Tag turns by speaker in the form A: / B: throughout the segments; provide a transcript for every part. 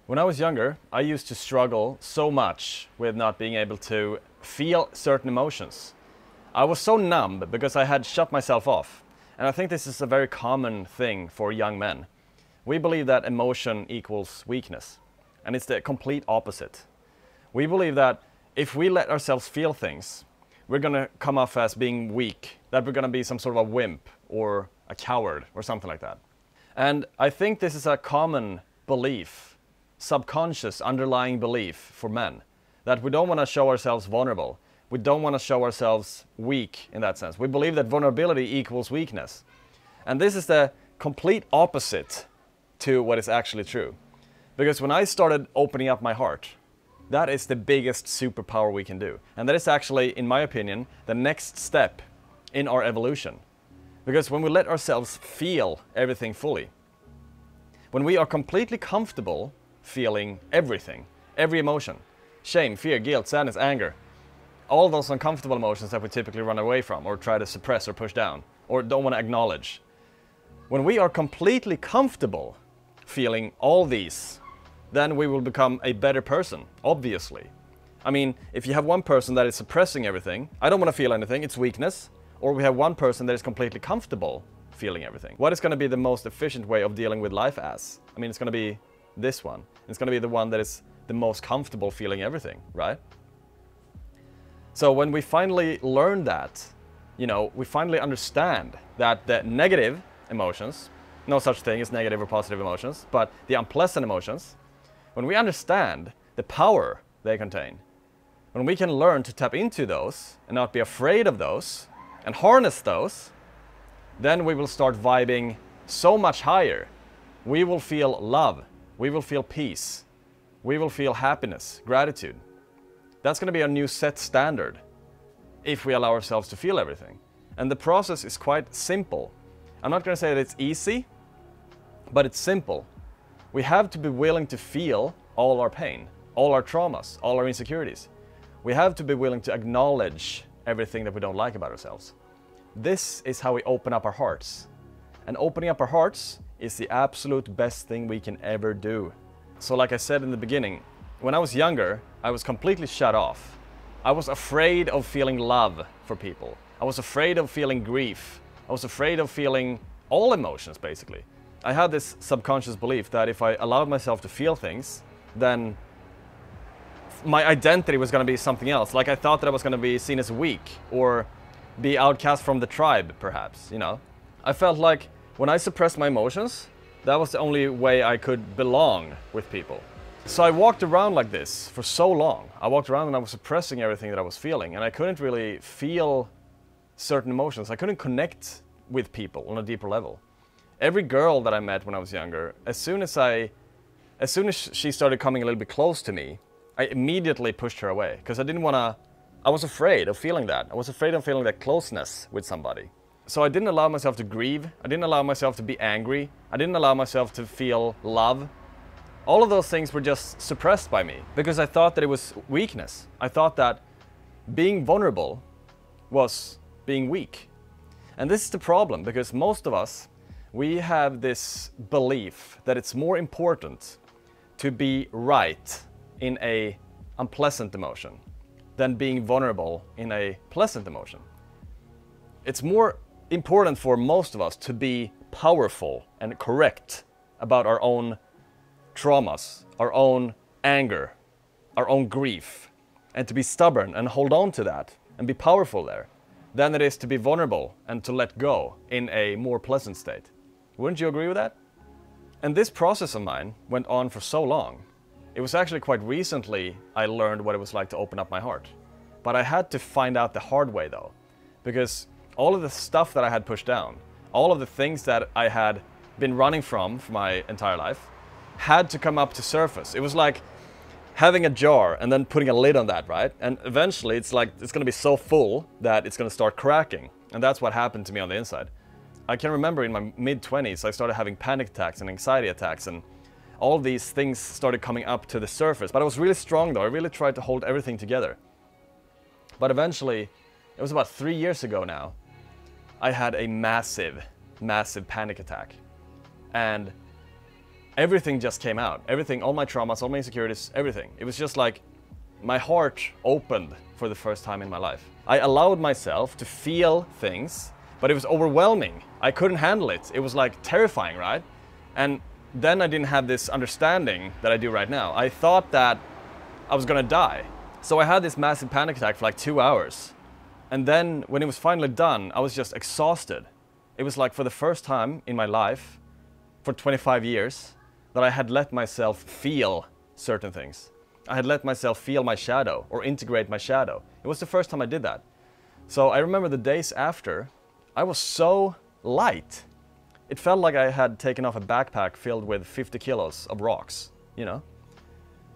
A: When I was younger, I used to struggle so much with not being able to feel certain emotions. I was so numb because I had shut myself off. And I think this is a very common thing for young men. We believe that emotion equals weakness. And it's the complete opposite. We believe that if we let ourselves feel things, we're going to come off as being weak, that we're going to be some sort of a wimp or a coward or something like that. And I think this is a common belief, subconscious underlying belief for men, that we don't want to show ourselves vulnerable. We don't want to show ourselves weak in that sense. We believe that vulnerability equals weakness. And this is the complete opposite to what is actually true. Because when I started opening up my heart, that is the biggest superpower we can do. And that is actually, in my opinion, the next step in our evolution. Because when we let ourselves feel everything fully, when we are completely comfortable feeling everything, every emotion, shame, fear, guilt, sadness, anger, all those uncomfortable emotions that we typically run away from or try to suppress or push down or don't want to acknowledge. When we are completely comfortable feeling all these, then we will become a better person, obviously. I mean, if you have one person that is suppressing everything, I don't want to feel anything, it's weakness, or we have one person that is completely comfortable feeling everything. What is going to be the most efficient way of dealing with life as? I mean, it's going to be this one. It's going to be the one that is the most comfortable feeling everything, right? So when we finally learn that, we finally understand that the negative emotions, no such thing as negative or positive emotions, but the unpleasant emotions, when we understand the power they contain, when we can learn to tap into those and not be afraid of those and harness those, then we will start vibing so much higher. We will feel love, we will feel peace, we will feel happiness, gratitude. That's going to be a new set standard if we allow ourselves to feel everything. And the process is quite simple. I'm not going to say that it's easy, but it's simple. We have to be willing to feel all our pain, all our traumas, all our insecurities. We have to be willing to acknowledge everything that we don't like about ourselves. This is how we open up our hearts. And opening up our hearts is the absolute best thing we can ever do. So like I said in the beginning, when I was younger, I was completely shut off. I was afraid of feeling love for people. I was afraid of feeling grief. I was afraid of feeling all emotions, basically. I had this subconscious belief that if I allowed myself to feel things, then my identity was going to be something else. Like I thought that I was going to be seen as weak or be outcast from the tribe, perhaps, I felt like when I suppressed my emotions, that was the only way I could belong with people. So I walked around like this for so long. I walked around and I was suppressing everything that I was feeling, and I couldn't really feel certain emotions. I couldn't connect with people on a deeper level. Every girl that I met when I was younger, as soon as she started coming a little bit close to me, I immediately pushed her away because I was afraid of feeling that. I was afraid of feeling that closeness with somebody. So I didn't allow myself to grieve. I didn't allow myself to be angry. I didn't allow myself to feel love. All of those things were just suppressed by me because I thought that it was weakness. I thought that being vulnerable was being weak. And this is the problem because most of us, we have this belief that it's more important to be right in a unpleasant emotion than being vulnerable in a pleasant emotion. It's more important for most of us to be powerful and correct about our own traumas, our own anger, our own grief, and to be stubborn and hold on to that and be powerful there, than it is to be vulnerable and to let go in a more pleasant state. Wouldn't you agree with that? And this process of mine went on for so long. It was actually quite recently I learned what it was like to open up my heart. But I had to find out the hard way though, because all of the stuff that I had pushed down, all of the things that I had been running from for my entire life, had to come up to surface. It was like having a jar and then putting a lid on that, right? And eventually it's going to be so full that it's going to start cracking. And that's what happened to me on the inside. I can remember in my mid-20s, I started having panic attacks and anxiety attacks, and all these things started coming up to the surface. But I was really strong though. I really tried to hold everything together. But eventually, it was about 3 years ago now, I had a massive panic attack. And everything just came out. Everything, all my traumas, all my insecurities, everything. It was just like my heart opened for the first time in my life. I allowed myself to feel things, but it was overwhelming. I couldn't handle it. It was like terrifying, right? And then I didn't have this understanding that I do right now. I thought that I was gonna die. So I had this massive panic attack for like 2 hours. And then when it was finally done, I was just exhausted. It was like for the first time in my life, for 25 years, that I had let myself feel certain things. I had let myself feel my shadow or integrate my shadow. It was the first time I did that. So I remember the days after, I was so light. It felt like I had taken off a backpack filled with 50 kilos of rocks, you know?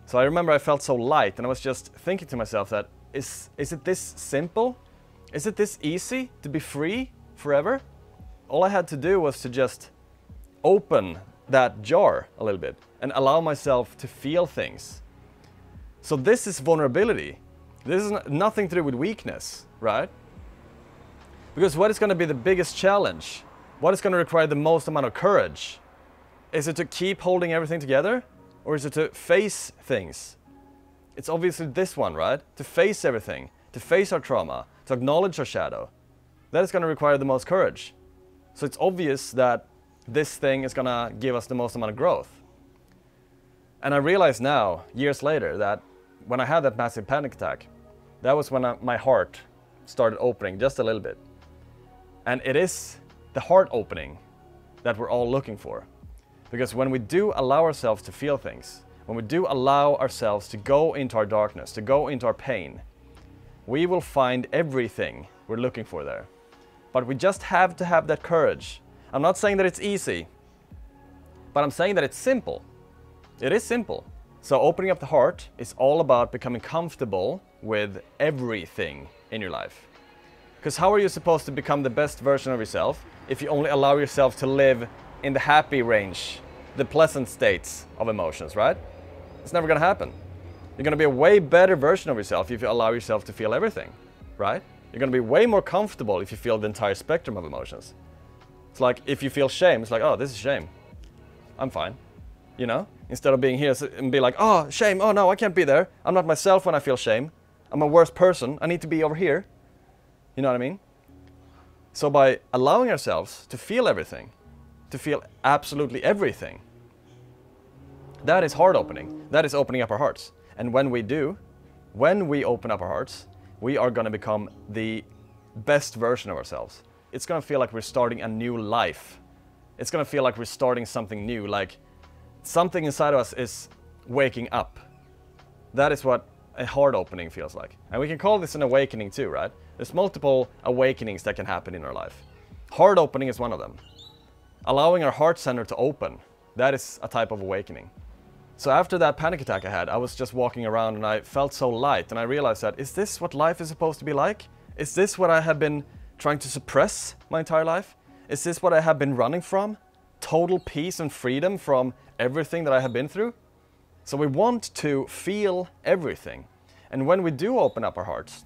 A: So I remember I felt so light, and I was just thinking to myself that, is it this simple? Is it this easy to be free forever? All I had to do was to just open that jar a little bit and allow myself to feel things. So this is vulnerability. This is nothing to do with weakness, right? Because what is going to be the biggest challenge? What is going to require the most amount of courage? Is it to keep holding everything together? Or is it to face things? It's obviously this one, right? To face everything, to face our trauma, to acknowledge our shadow. That is going to require the most courage. So it's obvious that this thing is going to give us the most amount of growth. And I realize now, years later, that when I had that massive panic attack, that was when my heart started opening just a little bit. And it is the heart opening that we're all looking for. Because when we do allow ourselves to feel things, when we do allow ourselves to go into our darkness, to go into our pain, we will find everything we're looking for there. But we just have to have that courage. I'm not saying that it's easy, but I'm saying that it's simple. It is simple. So opening up the heart is all about becoming comfortable with everything in your life. Because how are you supposed to become the best version of yourself if you only allow yourself to live in the happy range, the pleasant states of emotions, right? It's never going to happen. You're going to be a way better version of yourself if you allow yourself to feel everything, right? You're going to be way more comfortable if you feel the entire spectrum of emotions. It's like if you feel shame, it's like, oh, this is shame. I'm fine, you know? Instead of being here and be like, oh, shame, oh no, I can't be there. I'm not myself when I feel shame. I'm a worse person. I need to be over here. You know what I mean? So by allowing ourselves to feel everything, to feel absolutely everything, that is heart opening. That is opening up our hearts. And when we do, when we open up our hearts, we are going to become the best version of ourselves. It's going to feel like we're starting a new life. It's going to feel like we're starting something new, like something inside of us is waking up. That is what a heart opening feels like. And we can call this an awakening too, right? There's multiple awakenings that can happen in our life. Heart opening is one of them. Allowing our heart center to open, that is a type of awakening. So after that panic attack I had, I was just walking around and I felt so light, and I realized that, is this what life is supposed to be like? Is this what I have been trying to suppress my entire life? Is this what I have been running from? Total peace and freedom from everything that I have been through? So we want to feel everything. And when we do open up our hearts,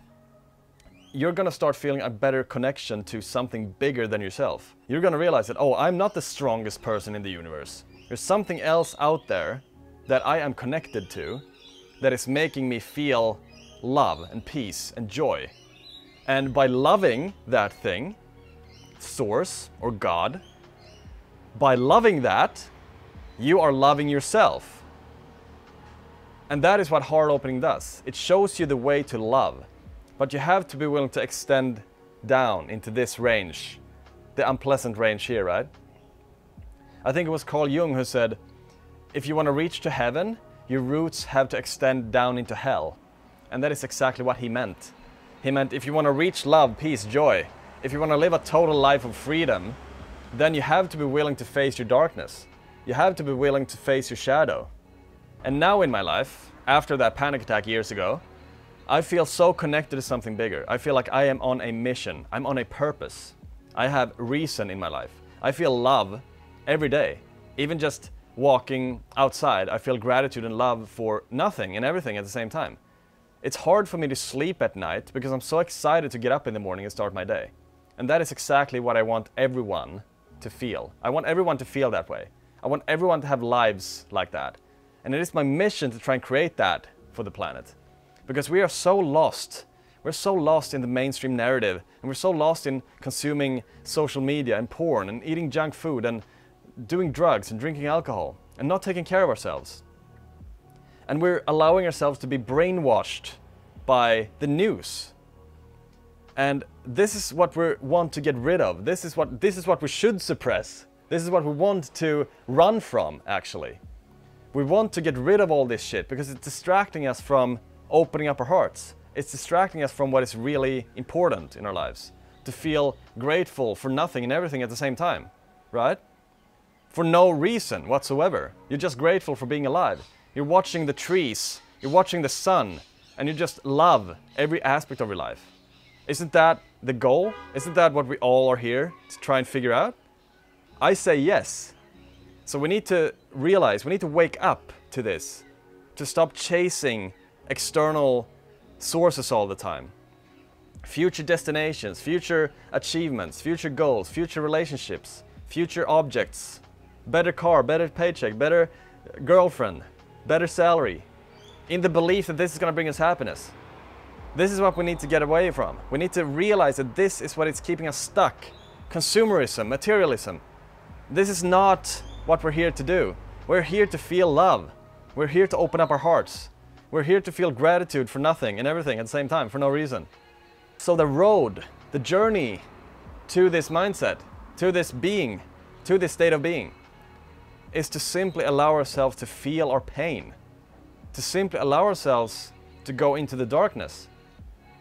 A: you're going to start feeling a better connection to something bigger than yourself. You're going to realize that, oh, I'm not the strongest person in the universe. There's something else out there that I am connected to that is making me feel love and peace and joy. And by loving that thing, source or God, by loving that, you are loving yourself. And that is what heart opening does. It shows you the way to love. But you have to be willing to extend down into this range, the unpleasant range here, right? I think it was Carl Jung who said, if you want to reach to heaven, your roots have to extend down into hell. And that is exactly what he meant. He meant if you want to reach love, peace, joy, if you want to live a total life of freedom, then you have to be willing to face your darkness. You have to be willing to face your shadow. And now in my life, after that panic attack years ago, I feel so connected to something bigger. I feel like I am on a mission. I'm on a purpose. I have reason in my life. I feel love every day. Even just walking outside, I feel gratitude and love for nothing and everything at the same time. It's hard for me to sleep at night because I'm so excited to get up in the morning and start my day. And that is exactly what I want everyone to feel. I want everyone to feel that way. I want everyone to have lives like that. And it is my mission to try and create that for the planet. Because we are so lost. We're so lost in the mainstream narrative, and we're so lost in consuming social media and porn and eating junk food and doing drugs and drinking alcohol and not taking care of ourselves. And we're allowing ourselves to be brainwashed by the news. And this is what we want to get rid of. This is what we should suppress. This is what we want to run from, actually. We want to get rid of all this shit because it's distracting us from opening up our hearts. It's distracting us from what is really important in our lives. To feel grateful for nothing and everything at the same time, right? For no reason whatsoever. You're just grateful for being alive. You're watching the trees, you're watching the sun, and you just love every aspect of your life. Isn't that the goal? Isn't that what we all are here to try and figure out? I say yes. So we need to realize, we need to wake up to this. To stop chasing external sources all the time. Future destinations, future achievements, future goals, future relationships, future objects, better car, better paycheck, better girlfriend, better salary, in the belief that this is going to bring us happiness. This is what we need to get away from. We need to realize that this is what is keeping us stuck. Consumerism, materialism. This is not what we're here to do. We're here to feel love. We're here to open up our hearts. We're here to feel gratitude for nothing and everything at the same time, for no reason. So the road, the journey to this mindset, to this being, to this state of being, is to simply allow ourselves to feel our pain. To simply allow ourselves to go into the darkness.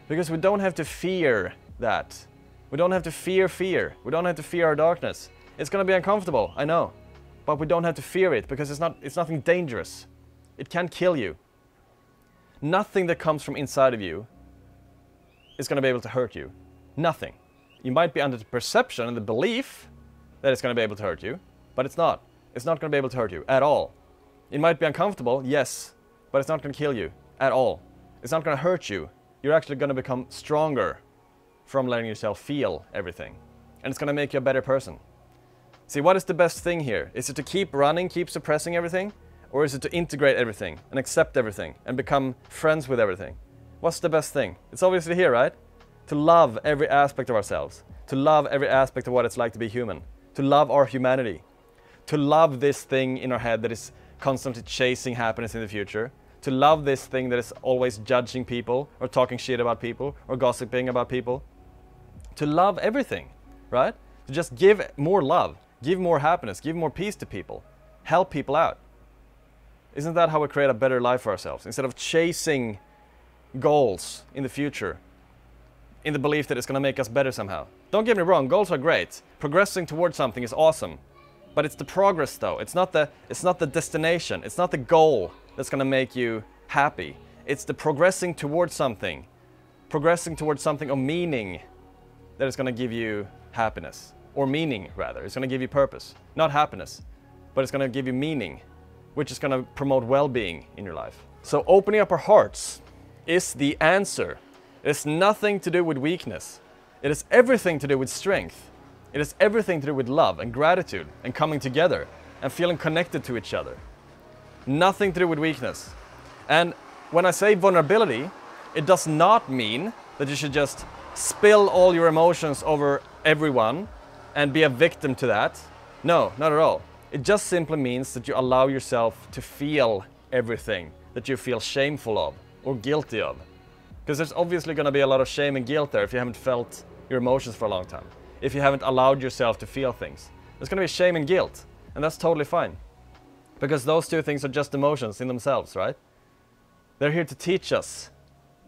A: Because we don't have to fear that. We don't have to fear fear. We don't have to fear our darkness. It's going to be uncomfortable, I know. But we don't have to fear it because it's nothing dangerous. It can't kill you. Nothing that comes from inside of you is going to be able to hurt you. Nothing. You might be under the perception and the belief that it's going to be able to hurt you, but it's not. It's not going to be able to hurt you at all. It might be uncomfortable, yes, but it's not going to kill you at all. It's not going to hurt you. You're actually going to become stronger from letting yourself feel everything. And it's going to make you a better person. See, what is the best thing here? Is it to keep running, keep suppressing everything? Or is it to integrate everything and accept everything and become friends with everything? What's the best thing? It's obviously here, right? To love every aspect of ourselves. To love every aspect of what it's like to be human. To love our humanity. To love this thing in our head that is constantly chasing happiness in the future. To love this thing that is always judging people or talking shit about people or gossiping about people. To love everything, right? To just give more love, give more happiness, give more peace to people. Help people out. Isn't that how we create a better life for ourselves? Instead of chasing goals in the future in the belief that it's going to make us better somehow. Don't get me wrong, goals are great. Progressing towards something is awesome. But it's the progress though. It's not the destination. It's not the goal that's going to make you happy. It's the progressing towards something. Progressing towards something of meaning that is going to give you happiness. Or meaning, rather. It's going to give you purpose. Not happiness, but it's going to give you meaning, which is going to promote well-being in your life. So opening up our hearts is the answer. It has nothing to do with weakness. It has everything to do with strength. It has everything to do with love and gratitude and coming together and feeling connected to each other. Nothing to do with weakness. And when I say vulnerability, it does not mean that you should just spill all your emotions over everyone and be a victim to that. No, not at all. It just simply means that you allow yourself to feel everything that you feel shameful of or guilty of. Because there's obviously going to be a lot of shame and guilt there if you haven't felt your emotions for a long time. If you haven't allowed yourself to feel things. There's going to be shame and guilt. And that's totally fine. Because those two things are just emotions in themselves, right? They're here to teach us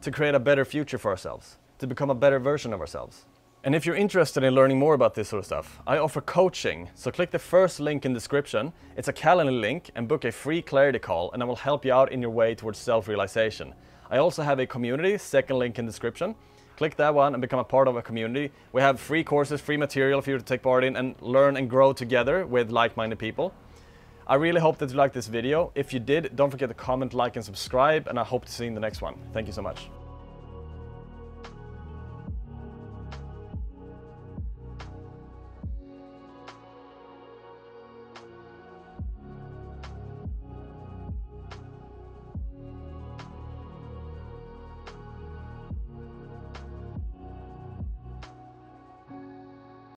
A: to create a better future for ourselves. To become a better version of ourselves. And if you're interested in learning more about this sort of stuff, I offer coaching. So click the first link in the description. It's a calendar link and book a free clarity call and I will help you out in your way towards self-realization. I also have a community, second link in the description. Click that one and become a part of a community. We have free courses, free material for you to take part in and learn and grow together with like-minded people. I really hope that you liked this video. If you did, don't forget to comment, like and subscribe and I hope to see you in the next one. Thank you so much.